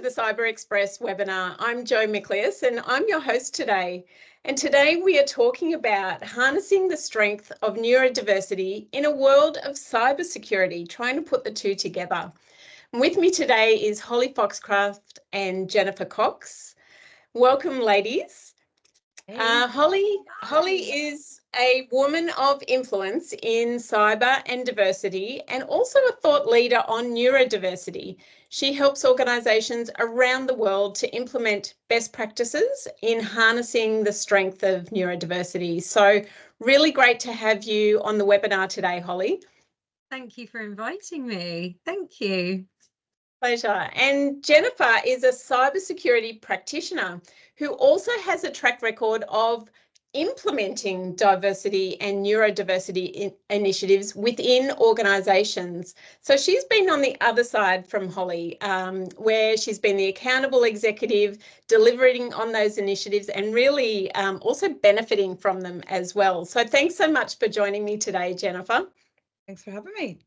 the Cyber Express webinar. I'm Jo Mikleus and I'm your host today. And today we are talking about harnessing the strength of neurodiversity in a world of cybersecurity, trying to put the two together. And with me today is Holly Foxcraft and Jennifer Cox. Welcome, ladies. Hey. Holly is a woman of influence in cyber and diversity and also a thought leader on neurodiversity. She helps organisations around the world to implement best practices in harnessing the strength of neurodiversity. So really great to have you on the webinar today, Holly. Thank you for inviting me. Thank you. Pleasure. And Jennifer is a cybersecurity practitioner who also has a track record of implementing diversity and neurodiversity initiatives within organisations. So she's been on the other side from Holly, where she's been the accountable executive, delivering on those initiatives and really also benefiting from them as well. So thanks so much for joining me today, Jennifer. Thanks for having me.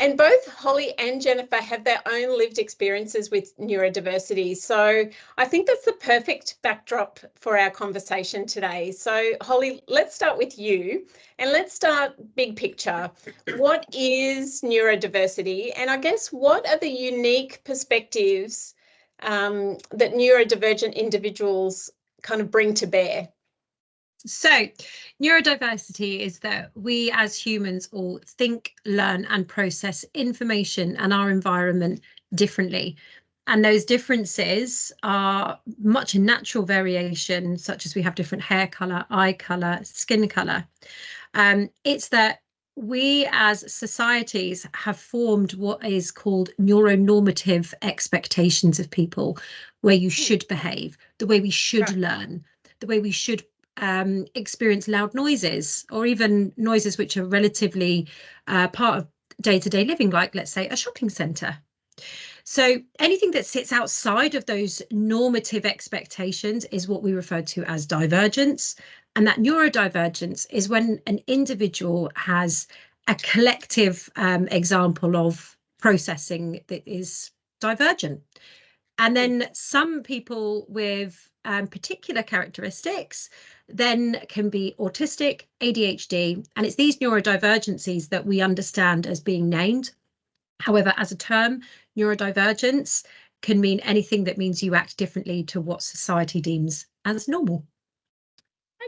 And both Holly and Jennifer have their own lived experiences with neurodiversity. So I think that's the perfect backdrop for our conversation today. So Holly, let's start with you and let's start big picture. What is neurodiversity? And I guess what are the unique perspectives that neurodivergent individuals kind of bring to bear? So neurodiversity is that we as humans all think, learn and process information and our environment differently. And those differences are much in natural variation, such as we have different hair colour, eye colour, skin colour. It's that we as societies have formed what is called neuronormative expectations of people, where you should behave, the way we should learn, the way we should experience loud noises, or even noises which are relatively part of day-to-day living, like let's say a shopping centre. So anything that sits outside of those normative expectations is what we refer to as divergence. And that neurodivergence is when an individual has a collective example of processing that is divergent. And then some people with particular characteristics then can be autistic, ADHD, and it's these neurodivergencies that we understand as being named. However, as a term, neurodivergence can mean anything that means you act differently to what society deems as normal.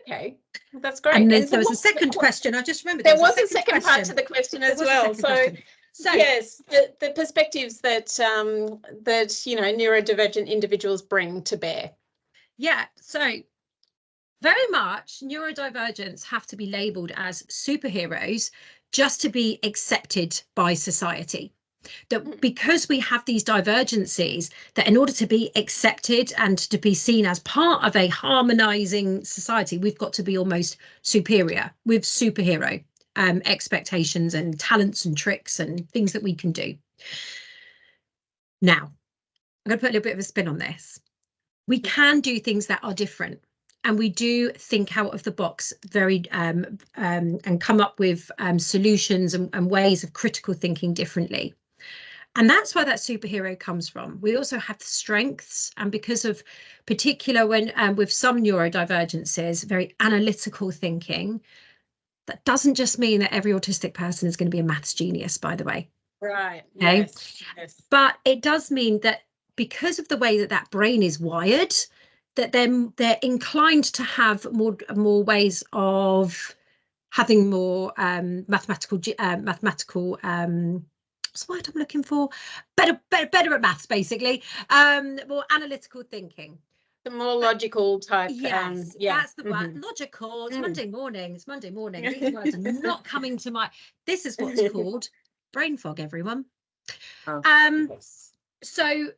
Okay, that's great. And there was a second question. I just remembered there was a second part to the question as well. So yes, the perspectives that neurodivergent individuals bring to bear. Yeah, so very much neurodivergents have to be labelled as superheroes just to be accepted by society. That because we have these divergencies, that in order to be accepted and to be seen as part of a harmonising society, we've got to be almost superior with superhero expectations and talents and tricks and things that we can do. Now, I'm going to put a little bit of a spin on this. We can do things that are different, and we do think out of the box very and come up with solutions and ways of critical thinking differently. And that's where that superhero comes from. We also have the strengths, and because of particular when with some neurodivergences, very analytical thinking, that doesn't just mean that every autistic person is going to be a maths genius, by the way. Right. Okay. Yes. But it does mean that because of the way that that brain is wired, that they're inclined to have more ways of having more mathematical what's the word I'm looking for? Better at maths, basically. More analytical thinking. The more logical type. Yes, that's the word. Logical. It's Monday morning. It's Monday morning. These words are not coming to mind. This is what's called brain fog, everyone. Yes. So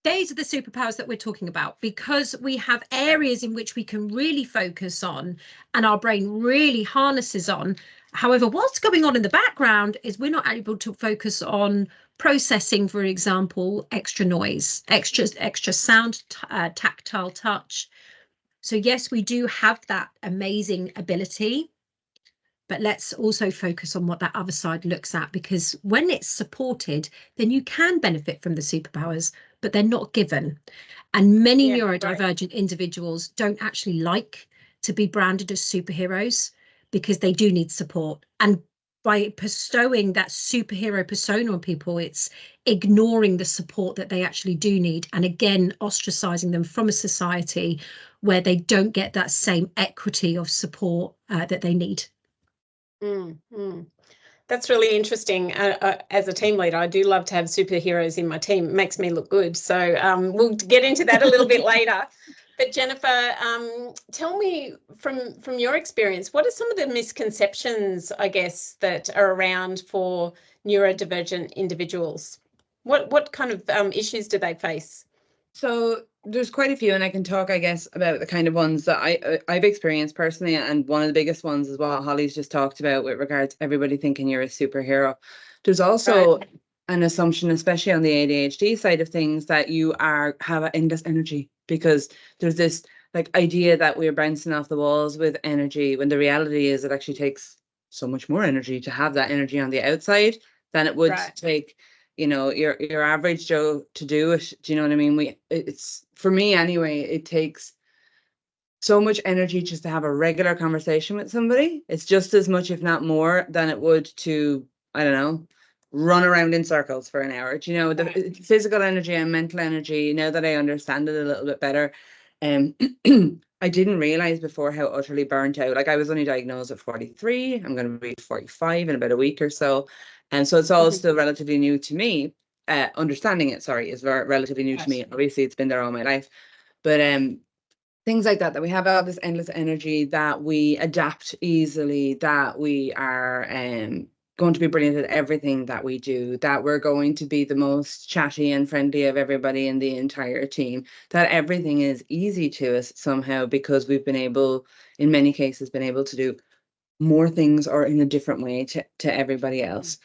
these are the superpowers that we're talking about, because we have areas in which we can really focus on and our brain really harnesses on. However, what's going on in the background is we're not able to focus on processing, for example, extra noise, extra sound, tactile touch. So yes, we do have that amazing ability, but let's also focus on what that other side looks at, because when it's supported, then you can benefit from the superpowers, but they're not given. And many neurodivergent individuals don't actually like to be branded as superheroes because they do need support. And by bestowing that superhero persona on people, it's ignoring the support that they actually do need. And again, ostracizing them from a society where they don't get that same equity of support that they need. That's really interesting. As a team leader, I do love to have superheroes in my team. It makes me look good. So we'll get into that a little bit later. But Jennifer, tell me from your experience, what are some of the misconceptions, I guess, that are around for neurodivergent individuals? What kind of issues do they face? So there's quite a few, and I can talk, I guess, about the kind of ones that I've experienced personally. And one of the biggest ones is what Holly's just talked about with regards to everybody thinking you're a superhero. There's also an assumption, especially on the ADHD side of things, that you have endless energy, because there's this like idea that we're bouncing off the walls with energy, when the reality is it actually takes so much more energy to have that energy on the outside than it would take, you know, your average Joe to do it. Do you know what I mean? It's, for me anyway, it takes so much energy just to have a regular conversation with somebody. It's just as much, if not more, than it would to, I don't know, run around in circles for an hour. Do you know, the physical energy and mental energy, now that I understand it a little bit better, I didn't realize before how utterly burnt out. Like, I was only diagnosed at 43. I'm going to be 45 in about a week or so. And so it's all still relatively new to me. Understanding it, is relatively new to me. Obviously, it's been there all my life. But things like that we have all this endless energy, that we adapt easily, that we are going to be brilliant at everything that we do, that we're going to be the most chatty and friendly of everybody in the entire team, that everything is easy to us somehow because we've been able, in many cases, to do more things or in a different way to everybody else.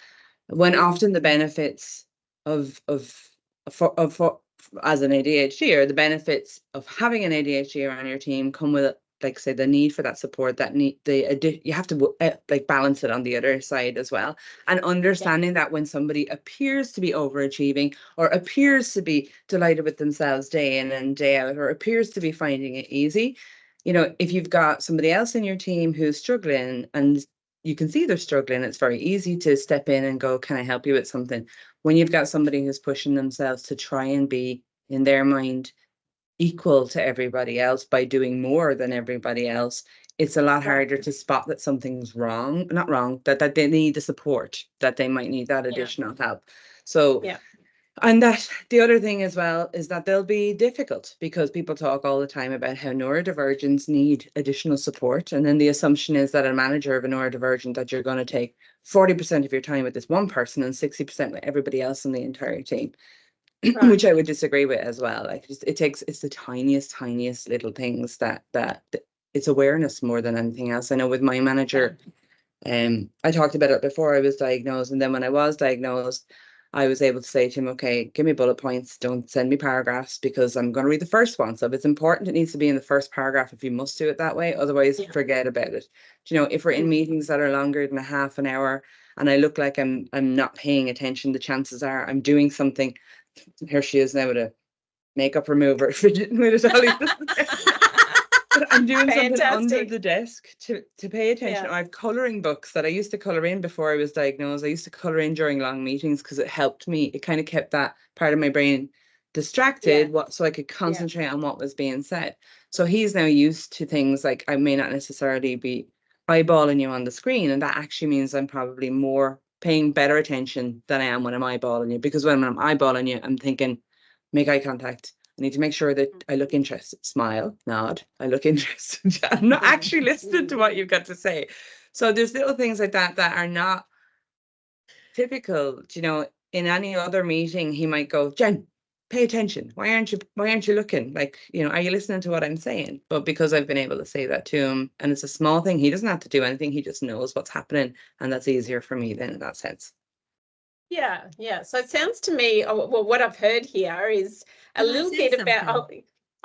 When often the benefits of as an ADHD, or the benefits of having an ADHD on your team come with, like, say, the need for that support, that need, you have to like balance it on the other side as well. And understanding that when somebody appears to be overachieving, or appears to be delighted with themselves day in and day out, or appears to be finding it easy, you know, if you've got somebody else in your team who's struggling and you can see they're struggling, it's very easy to step in and go, can I help you with something? When you've got somebody who's pushing themselves to try and be, in their mind, equal to everybody else by doing more than everybody else, it's a lot harder to spot that something's wrong, not wrong, that they need the support, that they might need that additional help. So and that the other thing as well is that they'll be difficult, because people talk all the time about how neurodivergents need additional support. And then the assumption is that a manager of a neurodivergent, that you're going to take 40% of your time with this one person and 60% with everybody else in the entire team, which I would disagree with as well. Like, it's the tiniest little things that it's awareness more than anything else. I know with my manager, I talked about it before I was diagnosed, and then when I was diagnosed, I was able to say to him, okay, give me bullet points, don't send me paragraphs, because I'm going to read the first one. So if it's important, it needs to be in the first paragraph if you must do it that way. Otherwise, forget about it. Do you know, if we're in meetings that are longer than a half an hour and I look like I'm not paying attention, the chances are I'm doing something. Here she is now with a makeup remover. I'm doing something under the desk to pay attention. I have colouring books that I used to colour in before I was diagnosed. I used to colour in during long meetings because it helped me. It kind of kept that part of my brain distracted, so I could concentrate on what was being said. So he's now used to things like, I may not necessarily be eyeballing you on the screen, and that actually means I'm probably more paying better attention than I am when I'm eyeballing you, because when I'm eyeballing you, I'm thinking, make eye contact. I need to make sure that I look interested. Smile, nod. I look interested. I'm not actually listening to what you've got to say. So there's little things like that that are not typical. You know, in any other meeting, he might go, Jen, pay attention. Why aren't you looking? Like, you know, are you listening to what I'm saying? But because I've been able to say that to him, and it's a small thing, he doesn't have to do anything. He just knows what's happening, and that's easier for me then in that sense. Yeah. So it sounds to me, well, what I've heard here is a little bit about,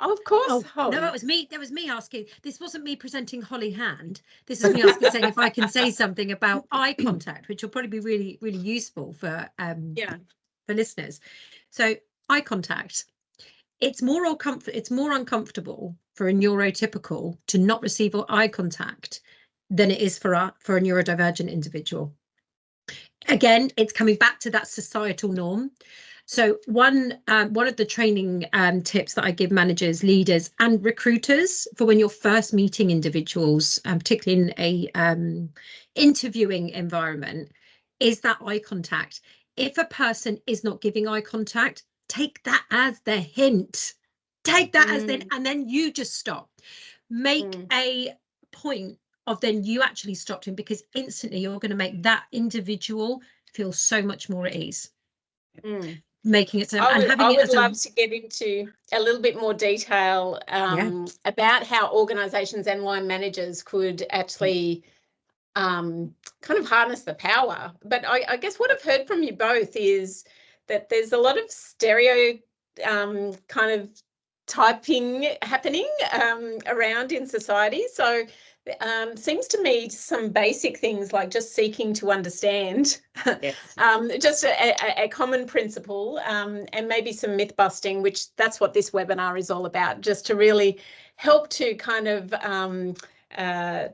Oh, of course, Oh, Holly. no, that was me. That was me asking. This wasn't me presenting Holly Hand. This is me asking, saying if I can say something about eye contact, which will probably be really, really useful for listeners. So eye contact. It's more uncomfortable for a neurotypical to not receive eye contact than it is for a neurodivergent individual. Again, it's coming back to that societal norm. So one of the training tips that I give managers, leaders, and recruiters for when you're first meeting individuals, particularly in a interviewing environment, is that eye contact. If a person is not giving eye contact, take that as the hint. Take that as then, and then you just stop. Make a point of then you actually stopped him, because instantly you're going to make that individual feel so much more at ease. Making it so, I would love to get into a little bit more detail about how organisations and line managers could actually kind of harness the power. But I guess what I've heard from you both is that there's a lot of stereo kind of typing happening around in society. So seems to me some basic things like just seeking to understand, just a common principle, and maybe some myth busting, which that's what this webinar is all about, just to really help to kind of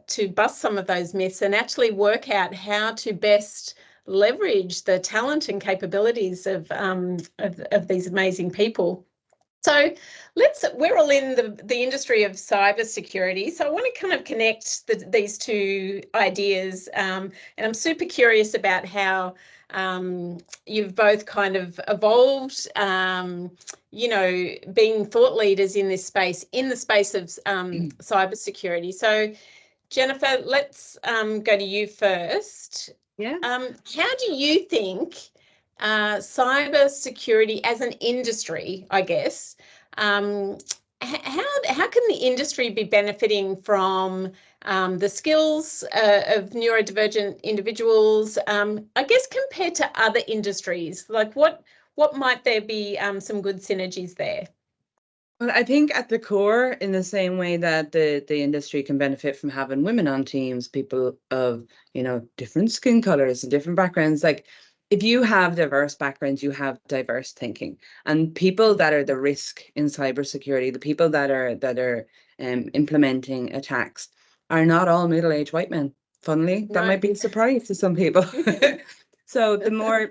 to bust some of those myths and actually work out how to best leverage the talent and capabilities of these amazing people. So we're all in the industry of cybersecurity. So I want to kind of connect these two ideas. And I'm super curious about how you've both kind of evolved, you know, being thought leaders in this space, in the space of cybersecurity. So Jennifer, let's go to you first. Yeah. How do you think cybersecurity as an industry, I guess, how can the industry be benefiting from the skills of neurodivergent individuals, I guess, compared to other industries? Like what might there be some good synergies there? Well, I think at the core, in the same way that the industry can benefit from having women on teams, people of, you know, different skin colors and different backgrounds, like if you have diverse backgrounds, you have diverse thinking, and people that are the risk in cybersecurity, the people that are implementing attacks, are not all middle-aged white men. Funnily, that might be a surprise to some people. So the more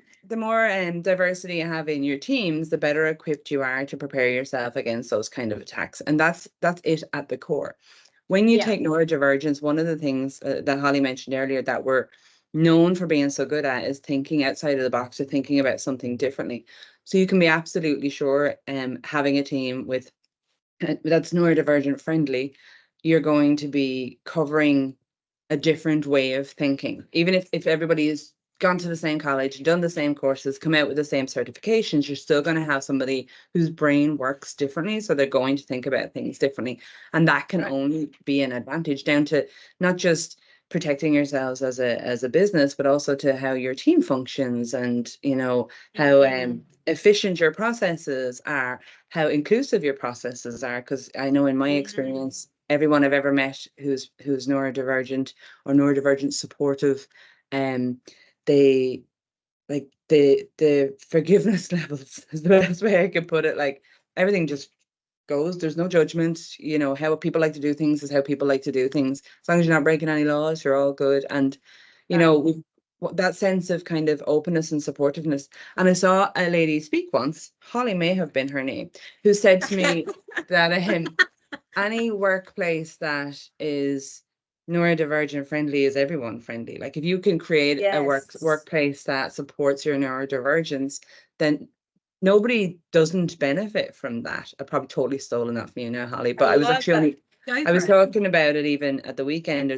diversity you have in your teams, the better equipped you are to prepare yourself against those kind of attacks, and that's it at the core. When you take neurodivergence, one of the things that Holly mentioned earlier that we're known for being so good at is thinking outside of the box, or thinking about something differently. So you can be absolutely sure, having a team with that's neurodivergent friendly, you're going to be covering a different way of thinking. Even if everybody has gone to the same college, done the same courses, come out with the same certifications, you're still going to have somebody whose brain works differently. So they're going to think about things differently. And that can only be an advantage, down to not just protecting yourselves as a business, but also to how your team functions, and, you know, how efficient your processes are, how inclusive your processes are. Because I know in my experience, everyone I've ever met who's neurodivergent or neurodivergent supportive, they, like, the forgiveness levels is the best way I could put it. Like, everything just goes, there's no judgment, you know, how people like to do things is how people like to do things. As long as you're not breaking any laws, you're all good. And, you know, that sense of kind of openness and supportiveness. And I saw a lady speak once, Holly may have been her name, who said to me that any workplace that is neurodivergent friendly is everyone friendly. Like, if you can create a workplace that supports your neurodivergence, then nobody doesn't benefit from that. I probably totally stolen that from you now, Holly, but I was actually I was talking about it even at the weekend.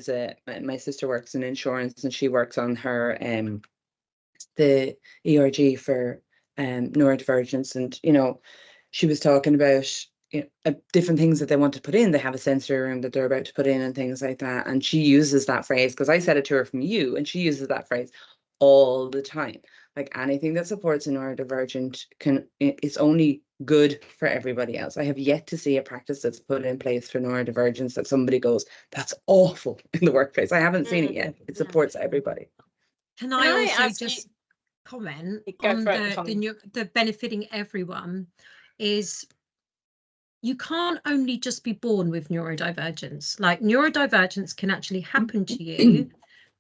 My sister works in insurance, and she works on her the ERG for neurodivergence, and, you know, she was talking about, you know, different things that they want to put in. They have a sensory room that they're about to put in and things like that, and she uses that phrase, because I said it to her from you, and she uses that phrase all the time. Like, anything that supports a neurodivergent it's only good for everybody else. I have yet to see a practice that's put in place for neurodivergence that somebody goes, that's awful in the workplace. I haven't seen it yet. It supports everybody. Can I also ask just comment Go on for it, the benefiting everyone is you can't only just be born with neurodivergence. Like neurodivergence can actually happen to you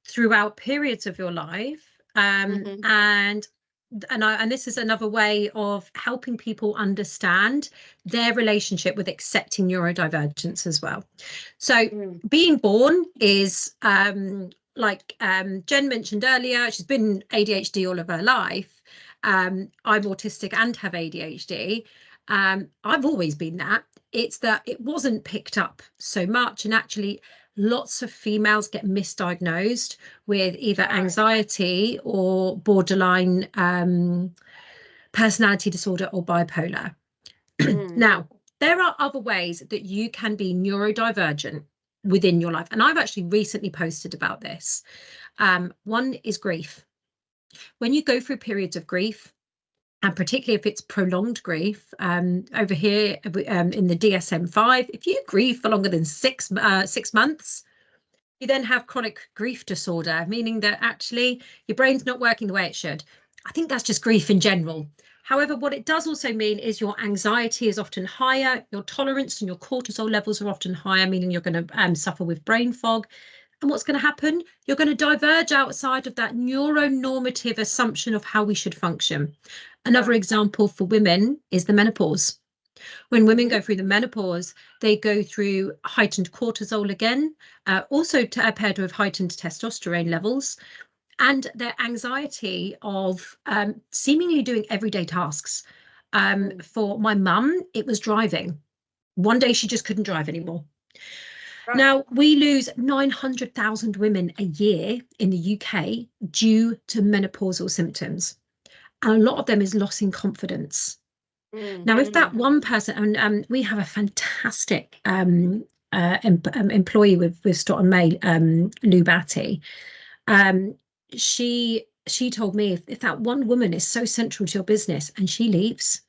throughout periods of your life. And this is another way of helping people understand their relationship with accepting neurodivergence as well. So being born is like Jen mentioned earlier, she's been ADHD all of her life. I'm autistic and have ADHD. I've always been that. It's that it wasn't picked up so much, and actually lots of females get misdiagnosed with either anxiety or borderline personality disorder or bipolar. Now, there are other ways that you can be neurodivergent within your life, and I've actually recently posted about this. One is grief. When you go through periods of grief, and particularly if it's prolonged grief, over here in the DSM-5, if you grieve for longer than 6 months, you then have chronic grief disorder, meaning that actually your brain's not working the way it should. I think that's just grief in general. However, what it does also mean is your anxiety is often higher, your tolerance and your cortisol levels are often higher, meaning you're going to suffer with brain fog. And what's going to happen? You're going to diverge outside of that neuronormative assumption of how we should function. Another example for women is the menopause. When women go through the menopause, they go through heightened cortisol again, also paired with heightened testosterone levels, and their anxiety of seemingly doing everyday tasks. For my mum, it was driving. One day she just couldn't drive anymore. Right. Now, we lose 900,000 women a year in the UK due to menopausal symptoms. And a lot of them is loss in confidence. Now, if that one person, and we have a fantastic employee with Stoughton May, Lou Batty, she told me if that one woman is so central to your business and she leaves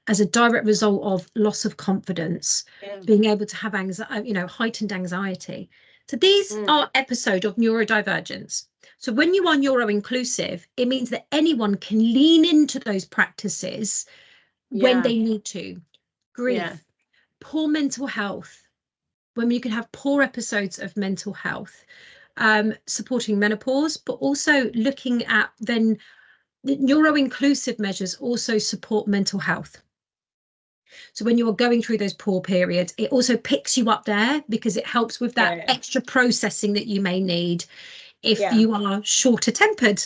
as a direct result of loss of confidence, being able to have anxiety, heightened anxiety. So these are episodes of neurodivergence. So when you are neuro-inclusive, it means that anyone can lean into those practices when they need to. Grief, poor mental health, when you can have poor episodes of mental health, supporting menopause, but also looking at then the neuro-inclusive measures also support mental health. So when you're going through those poor periods, it also picks you up there because it helps with that extra processing that you may need if you are shorter tempered,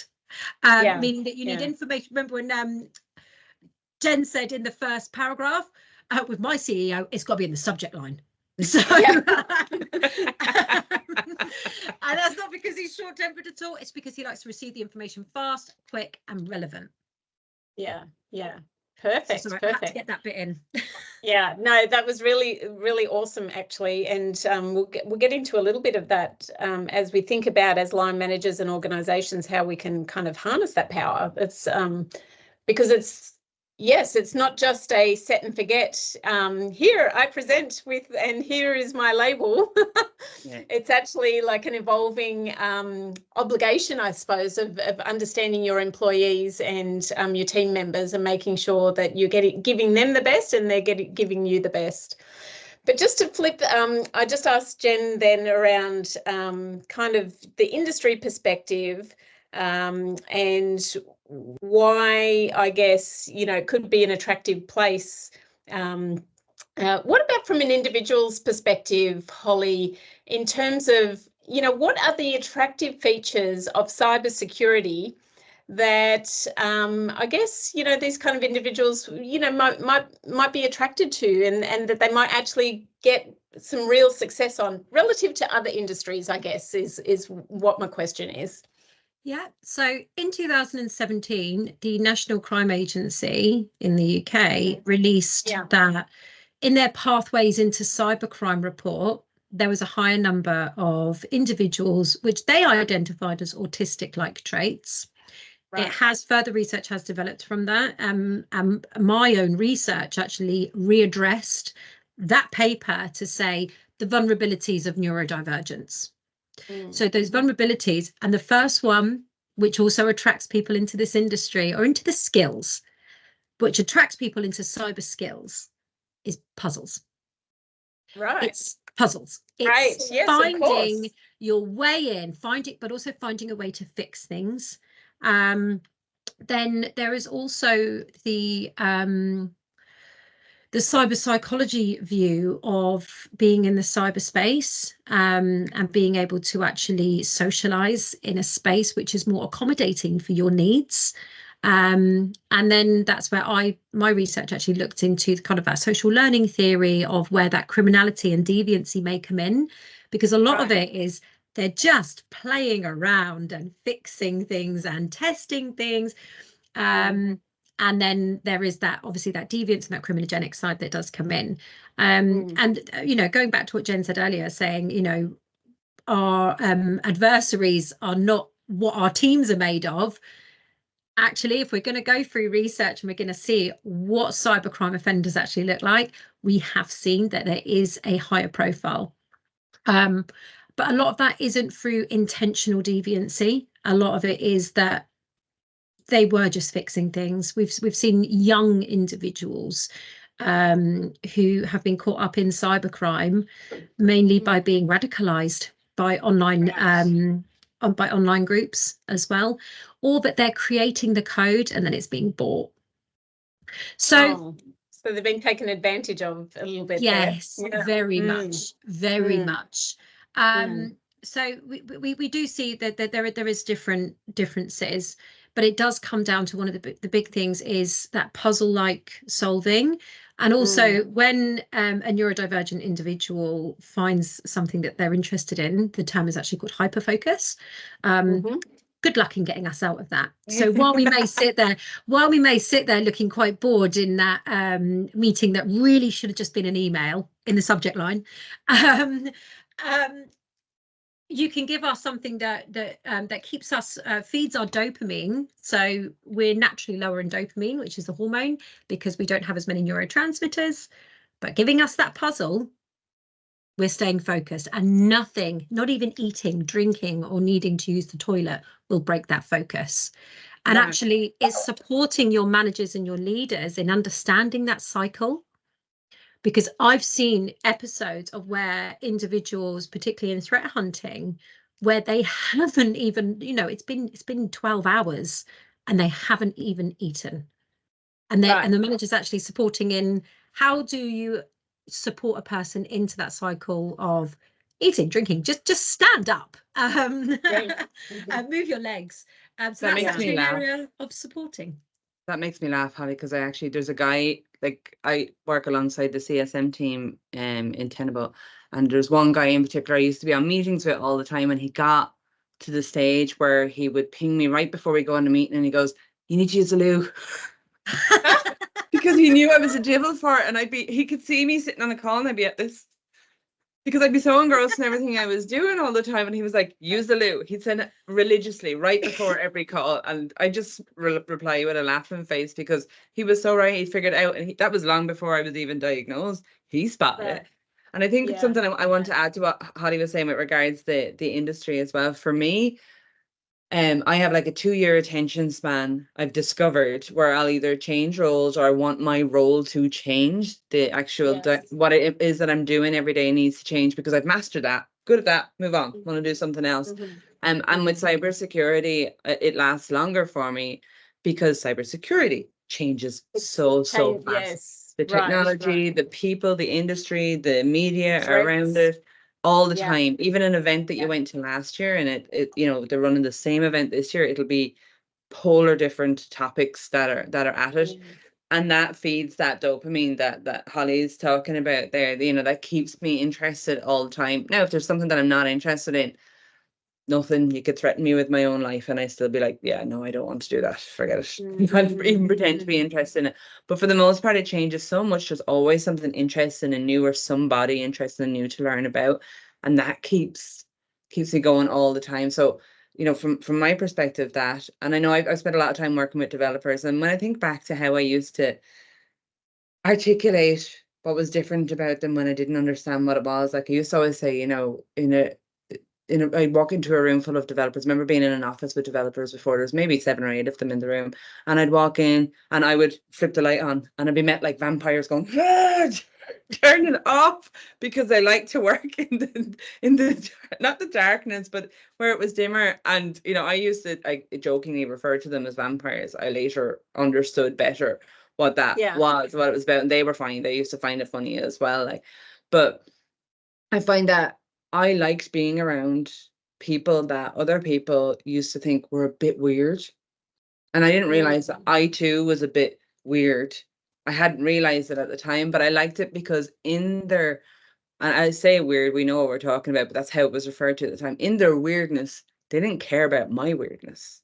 meaning that you need information. Remember when Jen said in the first paragraph, with my CEO, it's got to be in the subject line. So, and that's not because he's short-tempered at all. It's because he likes to receive the information fast, quick, and relevant. Yeah. Perfect. So I perfect. had to get that bit in. Yeah, no, that was really, really awesome, actually. And we'll get into a little bit of that as we think about, as line managers and organisations, how we can kind of harness that power. It's because it's not just a set and forget. Here I present with, and here is my label. It's actually like an evolving obligation, I suppose, of understanding your employees and your team members and making sure that you're giving them the best and they're giving you the best. But just to flip, I just asked Jen then around kind of the industry perspective and why, I guess, it could be an attractive place. What about from an individual's perspective, Holly, in terms of, what are the attractive features of cybersecurity that I guess, these kind of individuals, might be attracted to and that they might actually get some real success on relative to other industries, I guess, is what my question is. Yeah, so in 2017, the National Crime Agency in the UK released that in their Pathways into Cybercrime report, there was a higher number of individuals which they identified as autistic-like traits Right. It has further research has developed from that. My own research actually readdressed that paper to say the vulnerabilities of neurodivergence. So those vulnerabilities, and the first one, which also attracts people into this industry or into the skills, which attracts people into cyber skills, is puzzles. Right. It's puzzles. It's right. Yes, finding your way in, but also finding a way to fix things. Then there is also the cyber psychology view of being in the cyberspace and being able to actually socialize in a space which is more accommodating for your needs. And then that's where my research actually looked into kind of that social learning theory of where that criminality and deviancy may come in, because a lot of it is they're just playing around and fixing things and testing things. And then there is that, obviously, that deviance and that criminogenic side that does come in. And, you know, going back to what Jen said earlier, saying, you know, our adversaries are not what our teams are made of. Actually, if we're going to go through research and we're going to see what cybercrime offenders actually look like, we have seen that there is a higher profile. But a lot of that isn't through intentional deviancy. A lot of it is that they were just fixing things. We've seen young individuals who have been caught up in cybercrime, mainly by being radicalized by online online groups as well, or that they're creating the code and then it's being bought. So they've been taken advantage of a little bit. Yes, there. very much. So we do see that there is differences, but it does come down to one of the big things is that puzzle-like solving. And also when a neurodivergent individual finds something that they're interested in, the term is actually called hyperfocus. Good luck in getting us out of that. So while we may sit there looking quite bored in that meeting that really should have just been an email in the subject line, you can give us something that keeps us, feeds our dopamine. So we're naturally lower in dopamine, which is the hormone, because we don't have as many neurotransmitters. But giving us that puzzle, we're staying focused, and nothing, not even eating, drinking, or needing to use the toilet will break that focus. And actually, it's supporting your managers and your leaders in understanding that cycle. Because I've seen episodes of where individuals, particularly in threat hunting, where they haven't even, you know, it's been 12 hours and they haven't even eaten. And and the manager's actually supporting in how do you support a person into that cycle of eating, drinking, just stand up, and move your legs. So that makes me laugh. An area of supporting. That makes me laugh, Holly, because there's a guy, like I work alongside the CSM team in Tenable, and there's one guy in particular I used to be on meetings with all the time, and he got to the stage where he would ping me right before we go on a meeting, and he goes, "You need to use the loo." Because he knew I was a dribble for it, and he could see me sitting on a call and I'd be at this, because I'd be so engrossed in everything I was doing all the time, and he was like, "Use the loo." He'd send it religiously right before every call, and I just reply with a laughing face, because he was so right. He figured it out, and that was long before I was even diagnosed. He spotted it. And I think it's something I want to add to what Holly was saying with regards to the industry as well. For me, I have like a 2-year attention span, I've discovered, where I'll either change roles or I want my role to change. The actual what it is that I'm doing every day needs to change, because I've mastered that. Good at that. Move on. Want to do something else. And with cybersecurity, it lasts longer for me, because cybersecurity changes so fast. Yes. The technology, the people, the industry, the media around it. All the time. Even an event that you went to last year, and it you know, they're running the same event this year, it'll be polar different topics that are at it, and that feeds that dopamine that Holly's talking about there. You know, that keeps me interested all the time. Now, if there's something that I'm not interested in, nothing, you could threaten me with my own life and I still be like, yeah, no, I don't want to do that, forget it. You can't even pretend to be interested in it. But for the most part, it changes so much. There's always something interesting and new, or somebody interesting and new to learn about, and that keeps me going all the time. So you know, from my perspective that, and I know I've spent a lot of time working with developers, and when I think back to how I used to articulate what was different about them when I didn't understand what it was, like I used to always say, you know, I'd walk into a room full of developers. I remember being in an office with developers before. There was maybe 7 or 8 of them in the room, and I'd walk in and I would flip the light on, and I'd be met like vampires going, "Ah, turn it off," because they like to work in the not the darkness, but where it was dimmer. And you know, I jokingly refer to them as vampires. I later understood better what that was, what it was about, and they were fine. They used to find it funny as well. Like, but I find that I liked being around people that other people used to think were a bit weird. And I didn't realize that I too was a bit weird. I hadn't realized it at the time, but I liked it because in their, and I say weird, we know what we're talking about, but that's how it was referred to at the time. In their weirdness, they didn't care about my weirdness.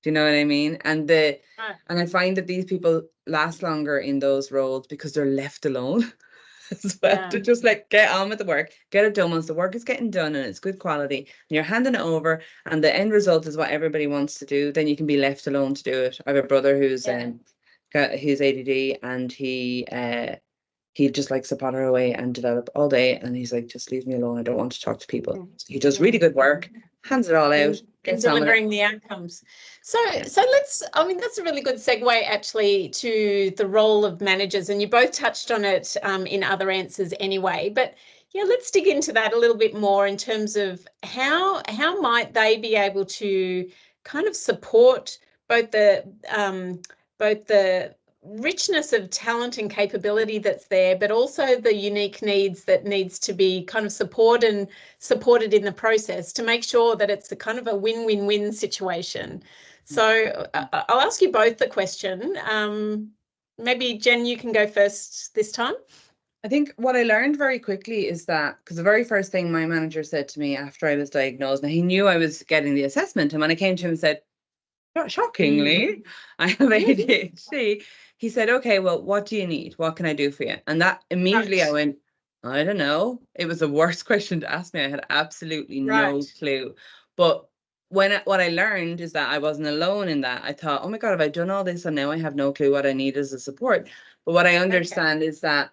Do you know what I mean? And I find that these people last longer in those roles because they're left alone as well, to just like get on with the work, get it done. Once the work is getting done and it's good quality and you're handing it over and the end result is what everybody wants to do, then you can be left alone to do it. I have a brother who's he's ADD, and he just likes to potter away and develop all day, and he's like, just leave me alone, I don't want to talk to people. So he does really good work, hands it all out, and delivering the outcomes. So let's, I mean, that's a really good segue actually to the role of managers, and you both touched on it in other answers anyway, but yeah, let's dig into that a little bit more in terms of how might they be able to kind of support both the richness of talent and capability that's there, but also the unique needs that needs to be kind of supported in the process to make sure that it's a kind of a win-win-win situation. So I'll ask you both the question. Maybe Jen, you can go first this time. I think what I learned very quickly is that, because the very first thing my manager said to me after I was diagnosed, and he knew I was getting the assessment, and when I came to him and said, shockingly, I have ADHD, he said, okay, well, what do you need? What can I do for you? And that immediately I went, I don't know. It was the worst question to ask me. I had absolutely no clue. But what I learned is that I wasn't alone in that. I thought, oh my God, have I done all this? And now I have no clue what I need as a support. But what I understand is that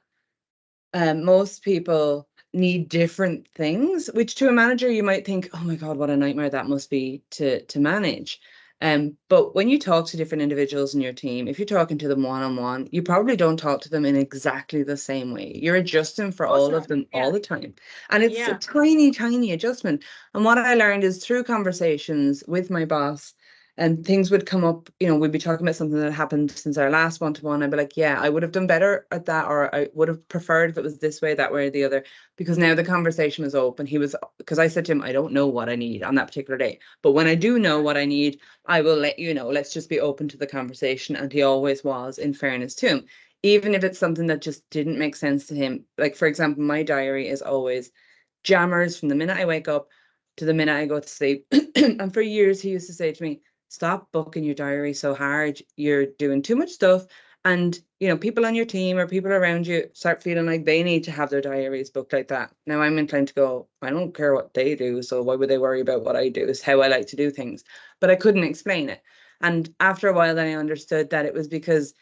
most people need different things, which to a manager, you might think, oh my God, what a nightmare that must be to manage. But when you talk to different individuals in your team, if you're talking to them one-on-one, you probably don't talk to them in exactly the same way. You're adjusting for all of them all the time. And it's a tiny, tiny adjustment. And what I learned is through conversations with my boss, and things would come up, you know, we'd be talking about something that happened since our last one-to-one. I'd be like, yeah, I would have done better at that, or I would have preferred if it was this way, that way, or the other, because now the conversation was open. Because I said to him, I don't know what I need on that particular day, but when I do know what I need, I will let you know. Let's just be open to the conversation. And he always was, in fairness to him, even if it's something that just didn't make sense to him. Like, for example, my diary is always jammers from the minute I wake up to the minute I go to sleep. And for years, he used to say to me, stop booking your diary so hard. You're doing too much stuff. And, you know, people on your team or people around you start feeling like they need to have their diaries booked like that. Now I'm inclined to go, I don't care what they do, so why would they worry about what I do? Is how I like to do things. But I couldn't explain it. And after a while, then I understood that it was because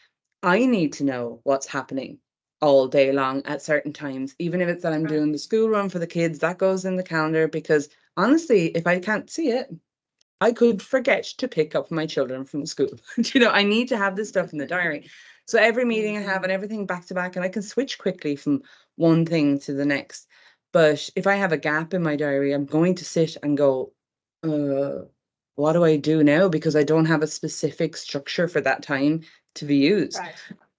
I need to know what's happening all day long at certain times, even if it's that I'm doing the school run for the kids, that goes in the calendar, because honestly, if I can't see it, I could forget to pick up my children from school. You know, I need to have this stuff in the diary. So every meeting I have and everything back to back, and I can switch quickly from one thing to the next. But if I have a gap in my diary, I'm going to sit and go, what do I do now? Because I don't have a specific structure for that time to be used.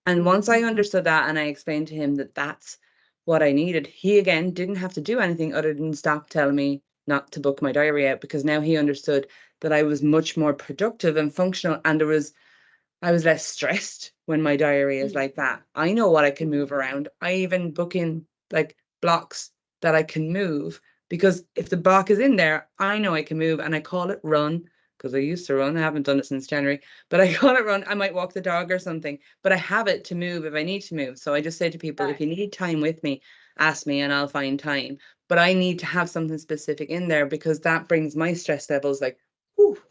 And once I understood that and I explained to him that that's what I needed, he again didn't have to do anything other than stop telling me not to book my diary out, because now he understood that I was much more productive and functional, and I was less stressed when my diary is like that. I know what I can move around. I even book in like blocks that I can move, because if the block is in there, I know I can move, and I call it run, because I used to run. I haven't done it since January, but I call it run. I might walk the dog or something, but I have it to move if I need to move. So I just say to people, if you need time with me, ask me and I'll find time. But I need to have something specific in there, because that brings my stress levels like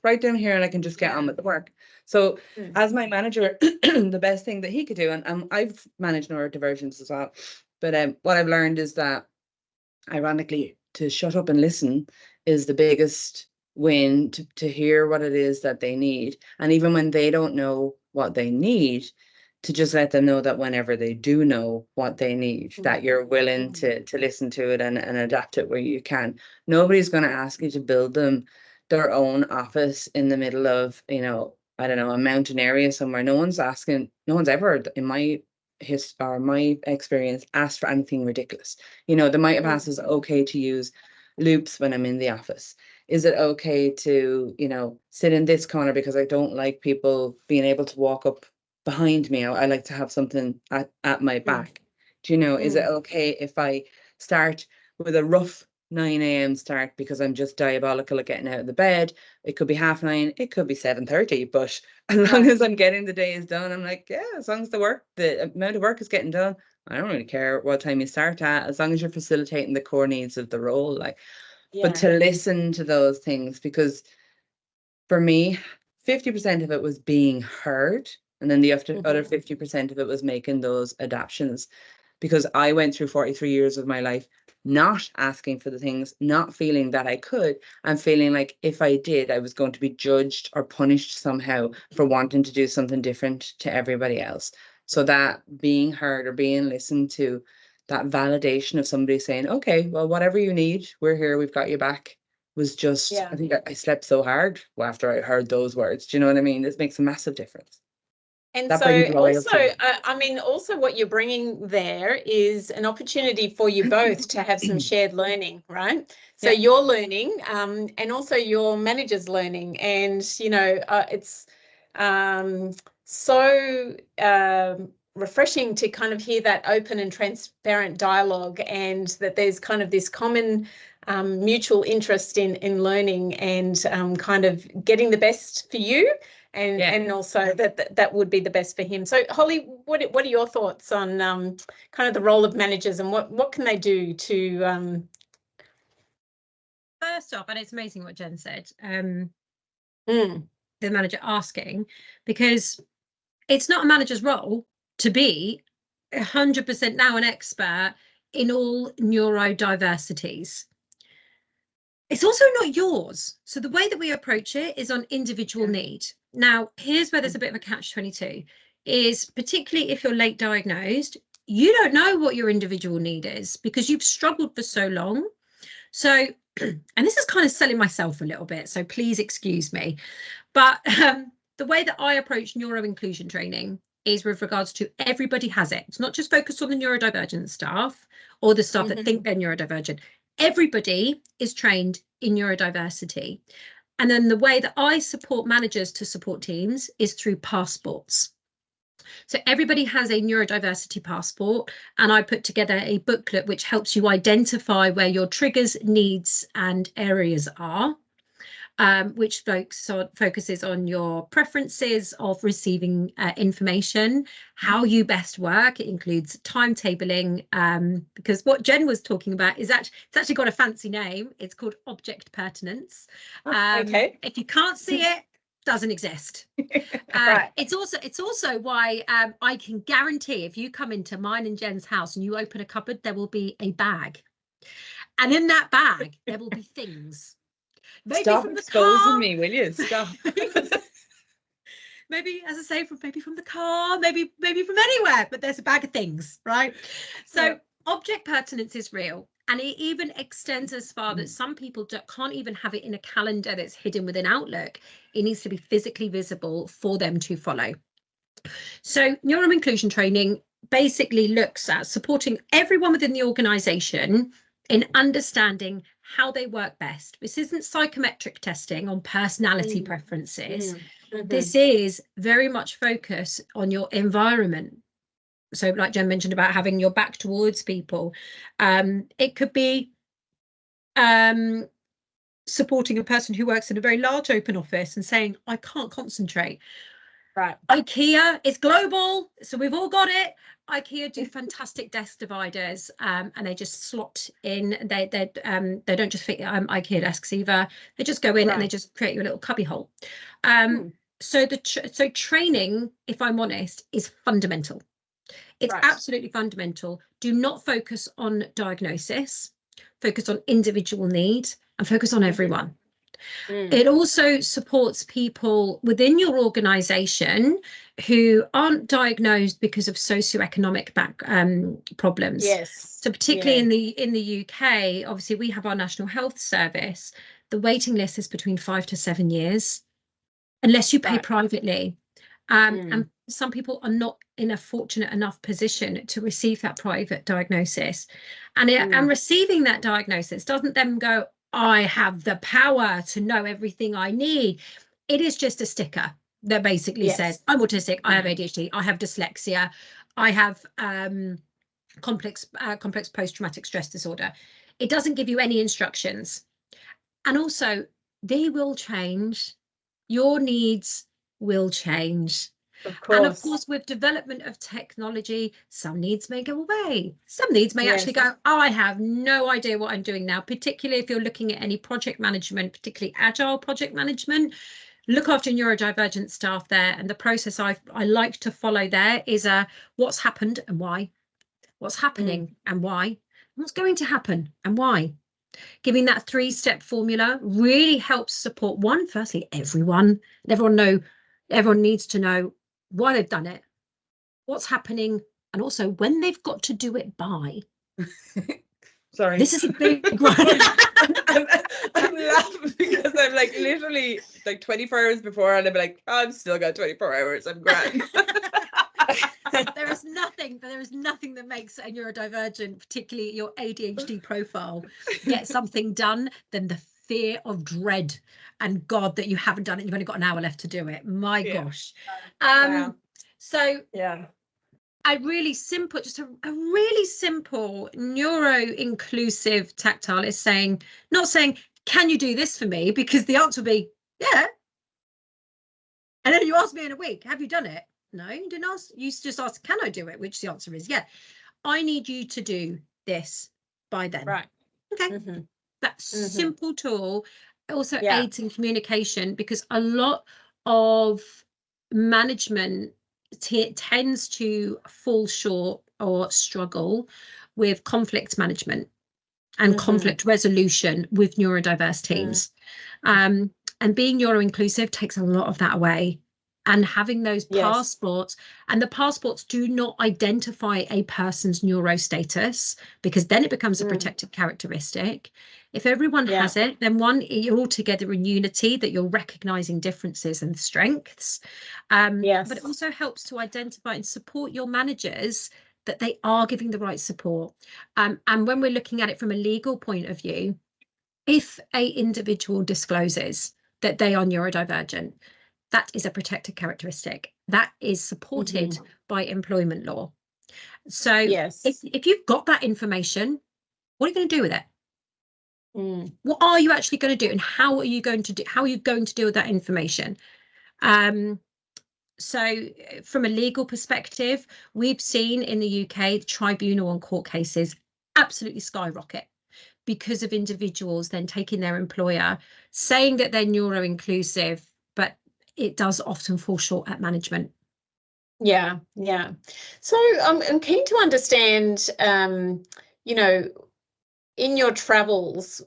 right down here and I can just get on with the work. So as my manager, the best thing that he could do, and I've managed neurodivergence as well, but what I've learned is that, ironically, to shut up and listen is the biggest win, to hear what it is that they need. And even when they don't know what they need, to just let them know that whenever they do know what they need, that you're willing to listen to it and adapt it where you can. Nobody's going to ask you to build them their own office in the middle of, you know, I don't know, a mountain area somewhere. No one's ever in my my experience asked for anything ridiculous. You know, they might have asked, is it okay to use loops when I'm in the office? Is it okay to, you know, sit in this corner because I don't like people being able to walk up behind me? I like to have something at my back. Do you know, is it okay if I start with a rough 9 a.m. start because I'm just diabolical at getting out of the bed? It could be 9:30, it could be 7:30, but as long as I'm getting the days done, I'm like, yeah, as long as the amount of work is getting done, I don't really care what time you start at, as long as you're facilitating the core needs of the role. Like, but to listen to those things, because for me, 50% of it was being heard, and then the other 50% of it was making those adaptations, because I went through 43 years of my life not asking for the things, not feeling that I could, and feeling like if I did, I was going to be judged or punished somehow for wanting to do something different to everybody else. So that being heard or being listened to, that validation of somebody saying, okay, well, whatever you need, we're here, we've got you back, was just, I think I slept so hard after I heard those words. Do you know what I mean? This makes a massive difference. And so also, I mean, also what you're bringing there is an opportunity for you both to have some shared learning, right? So you're learning, and also your manager's learning, and, you know, it's so refreshing to kind of hear that open and transparent dialogue, and that there's kind of this common mutual interest in learning and kind of getting the best for you. And also that would be the best for him. So Holly, what are your thoughts on kind of the role of managers, and what can they do to First off, and it's amazing what Jen said, the manager asking, because it's not a manager's role to be 100% now an expert in all neurodiversities. It's also not yours. So the way that we approach it is on individual need. Now, here's where there's a bit of a catch-22, is particularly if you're late diagnosed, you don't know what your individual need is because you've struggled for so long. So, and this is kind of selling myself a little bit, so please excuse me. But the way that I approach neuro-inclusion training is with regards to everybody has it. It's not just focused on the neurodivergent staff or the staff that think they're neurodivergent. Everybody is trained in neurodiversity. And then the way that I support managers to support teams is through passports. So everybody has a neurodiversity passport, and I put together a booklet which helps you identify where your triggers, needs and areas are, which focuses on your preferences of receiving information, how you best work. It includes timetabling, because what Jen was talking about is it's actually got a fancy name. It's called object pertinence. Okay. If you can't see it, doesn't exist. Right. It's also why I can guarantee if you come into mine and Jen's house and you open a cupboard, there will be a bag, and in that bag there will be things. Maybe Stop from the exposing car. me, will you? Stop. Maybe, as I say, maybe from the car, maybe from anywhere, but there's a bag of things, right? So object pertinence is real, and it even extends as far that some people can't even have it in a calendar that's hidden within Outlook. It needs to be physically visible for them to follow. So neuro-inclusion training basically looks at supporting everyone within the organisation in understanding how they work best. This isn't psychometric testing on personality preferences. This is very much focus on your environment. So like Jen mentioned about having your back towards people, it could be supporting a person who works in a very large open office and saying, I can't concentrate. Right. IKEA is global, so we've all got it. IKEA do fantastic desk dividers, and they just slot in. They don't just fit IKEA desks either. They just go in and they just create you a little cubby hole. So training, if I'm honest, is fundamental. It's absolutely fundamental. Do not focus on diagnosis. Focus on individual need and focus on everyone. It also supports people within your organisation who aren't diagnosed because of socioeconomic problems. Yes. So particularly in the UK, obviously we have our National Health Service. The waiting list is between 5 to 7 years, unless you pay privately. And some people are not in a fortunate enough position to receive that private diagnosis. And receiving that diagnosis doesn't then go, I have the power to know everything I need. It is just a sticker that basically says, I'm autistic, I have ADHD, I have dyslexia, I have complex post-traumatic stress disorder. It doesn't give you any instructions. And also, they will change. Your needs will change. Of course. And of course, with development of technology, some needs may go away. Some needs may actually go, oh, I have no idea what I'm doing now, particularly if you're looking at any project management, particularly agile project management. Look after neurodivergent staff there. And the process I like to follow there is what's happened and why, what's happening and why, what's going to happen and why. Giving that 3-step formula really helps support firstly, everyone. Everyone needs to know why they've done it, what's happening, and also when they've got to do it by. Sorry. This is a big one. I'm laughing because I'm like literally like 24 hours before and I'm like, oh, I've still got 24 hours. I'm grand. There is nothing that makes a neurodivergent, particularly your ADHD profile, get something done than the fear of dread and God that you haven't done it. You've only got an hour left to do it. My gosh. So a really simple, just a really simple neuro-inclusive tactile is not saying, can you do this for me? Because the answer would be, yeah. And then you ask me in a week, have you done it? No, you didn't ask. You just asked, can I do it? Which the answer is, yeah. I need you to do this by then. Right. Okay. That simple tool also aids in communication, because a lot of management tends to fall short or struggle with conflict management and conflict resolution with neurodiverse teams. And being neuro-inclusive takes a lot of that away. And having those passports, and the passports do not identify a person's neurostatus, because then it becomes a protected characteristic. If everyone has it, then you're all together in unity, that you're recognizing differences and strengths. But it also helps to identify and support your managers that they are giving the right support. And when we're looking at it from a legal point of view, if an individual discloses that they are neurodivergent, that is a protected characteristic that is supported by employment law. So if you've got that information, what are you going to do with it? What are you actually going to do, and how are you going to deal with that information? So from a legal perspective, we've seen in the UK, tribunal and court cases absolutely skyrocket because of individuals then taking their employer, saying that they're neuro-inclusive, but it does often fall short at management. Yeah. So I'm keen to understand, in your travels,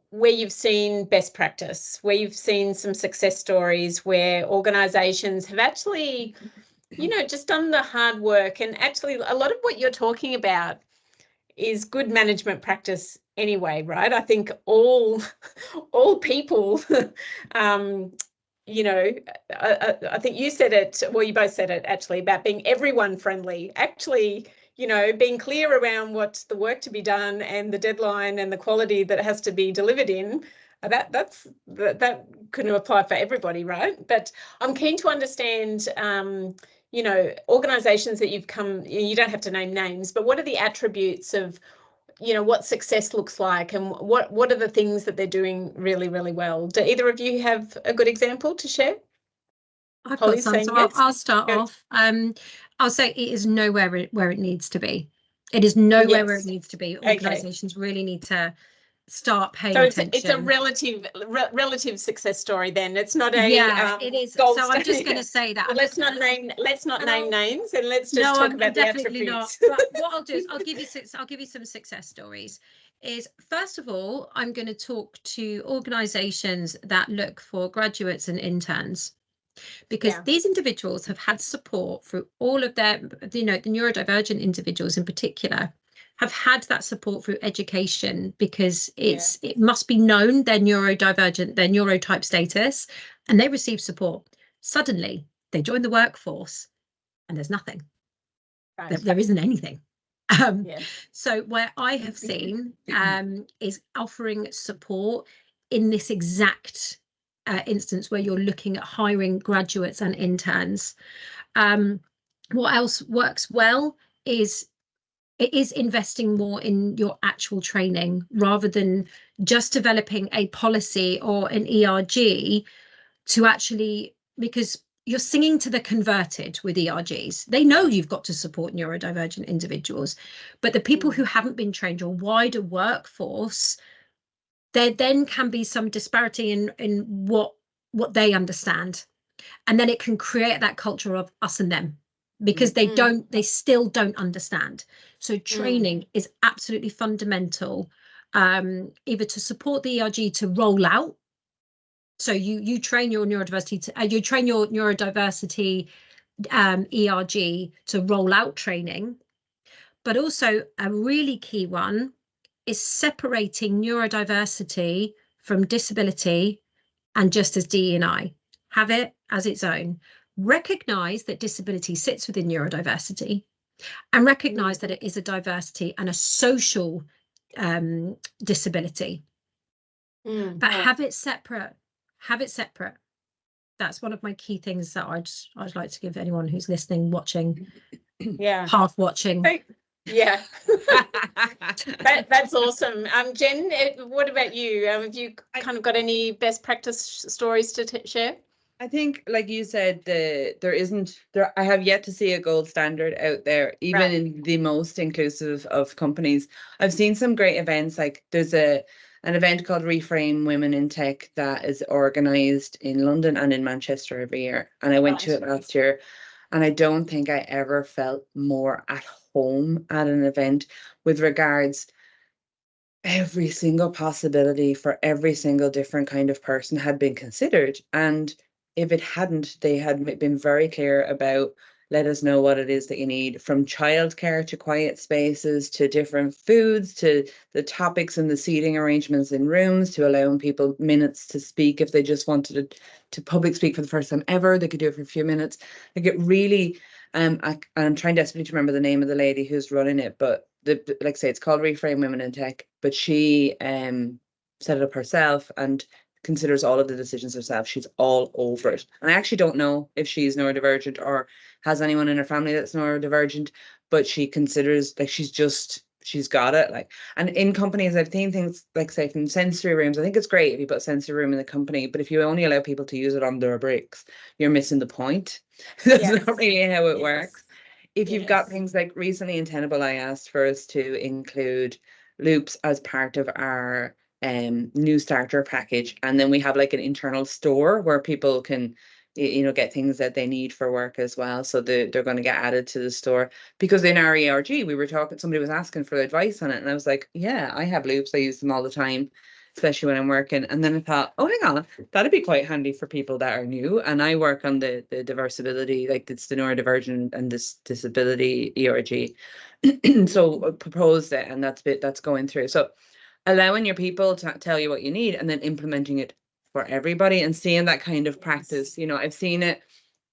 where you've seen best practice, where you've seen some success stories where organisations have actually, just done the hard work. And actually a lot of what you're talking about is good management practice anyway, right? I think all people, I think you said it, well, you both said it actually, about being everyone friendly, actually, being clear around what's the work to be done and the deadline and the quality that has to be delivered in. That couldn't apply for everybody, right? But I'm keen to understand, organisations that you've come, you don't have to name names, but what are the attributes of, what success looks like, and what are the things that they're doing really, really well? Do either of you have a good example to share? I've got Polly's some, saying so yes. I'll start Go. off. I'll say it is nowhere where it needs to be. It is nowhere where it Yes. needs to be. Okay. Organisations really need to start paying So it's attention. a relative success story then. It's not a it is. gold So I'm just going to standard. say that. Well, let's not name names, and let's just No, talk I'm about the definitely not. attributes. But what I'll do is I'll give you some success stories. Is first of all, I'm going to talk to organisations that look for graduates and interns, because Yeah. these individuals have had support through all of their, the neurodivergent individuals in particular have had that support through education, because it must be known they're neurodivergent, their neurotype status, and they receive support. Suddenly they join the workforce and there's nothing. Right. There isn't anything. Yes. So where I have seen is offering support in this exact instance where you're looking at hiring graduates and interns. What else works well is it is investing more in your actual training rather than just developing a policy or an ERG to actually, because you're singing to the converted with ERGs. They know you've got to support neurodivergent individuals, but the people who haven't been trained or wider workforce, there then can be some disparity in what they understand. And then it can create that culture of us and them, because they still don't understand. So training is absolutely fundamental, either to support the ERG to roll out. So you train your neurodiversity you train your neurodiversity ERG to roll out training, but also a really key one is separating neurodiversity from disability, and just as DE&I, have it as its own. Recognise that disability sits within neurodiversity, and recognise that it is a diversity and a social disability. But have it separate. Have it separate. That's one of my key things that I'd like to give anyone who's listening, watching, half watching. Yeah. That's awesome. Jen, what about you? Have you kind of got any best practice stories to share? I think, like you said, I have yet to see a gold standard out there, even in the most inclusive of companies. I've seen some great events, like there's an event called Reframe Women in Tech that is organised in London and in Manchester every year. And I went to it last year, and I don't think I ever felt more at home at an event with regards every single possibility for every single different kind of person had been considered. And if it hadn't, they had been very clear about, let us know what it is that you need, from childcare to quiet spaces to different foods to the topics and the seating arrangements in rooms, to allowing people minutes to speak if they just wanted to public speak for the first time ever. They could do it for a few minutes. Like, it really, I'm trying desperately to remember the name of the lady who's running it, but like I say, it's called Reframe Women in Tech, but she set it up herself and considers all of the decisions herself. She's all over it. And I actually don't know if she's neurodivergent or has anyone in her family that's neurodivergent, but she considers, like, she's got it. Like, and in companies, I've seen things like, say, from sensory rooms. I think it's great if you put a sensory room in the company, but if you only allow people to use it on their breaks, you're missing the point. That's not really how it works. If you've got things like, recently in Tenable, I asked for us to include loops as part of our new starter package, and then we have like an internal store where people can get things that they need for work as well, so they're going to get added to the store. Because in our ERG, we were talking, somebody was asking for advice on it, and I was like, yeah, I have loops, I use them all the time, especially when I'm working. And then I thought, oh, hang on, that'd be quite handy for people that are new. And I work on the diversibility, like it's the neurodivergent and this disability ERG. So I proposed it, and that's going through. So allowing your people to tell you what you need and then implementing it for everybody and seeing that kind of practice. I've seen it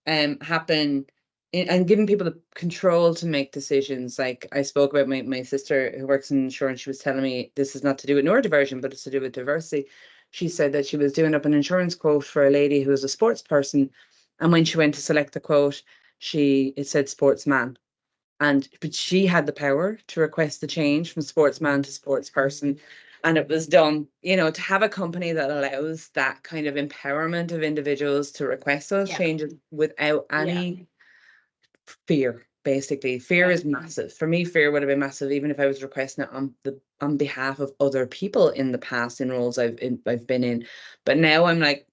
happen and giving people the control to make decisions. Like, I spoke about my sister who works in insurance. She was telling me this is not to do with neurodiversion, but it's to do with diversity. She said that she was doing up an insurance quote for a lady who was a sports person. And when she went to select the quote, it said sportsman. But she had the power to request the change from sportsman to sports person. And it was done, you know, to have a company that allows that kind of empowerment of individuals to request those changes without any fear. Basically, fear is massive. For me, fear would have been massive, even if I was requesting it on behalf of other people in the past in roles I've been in. But now I'm like,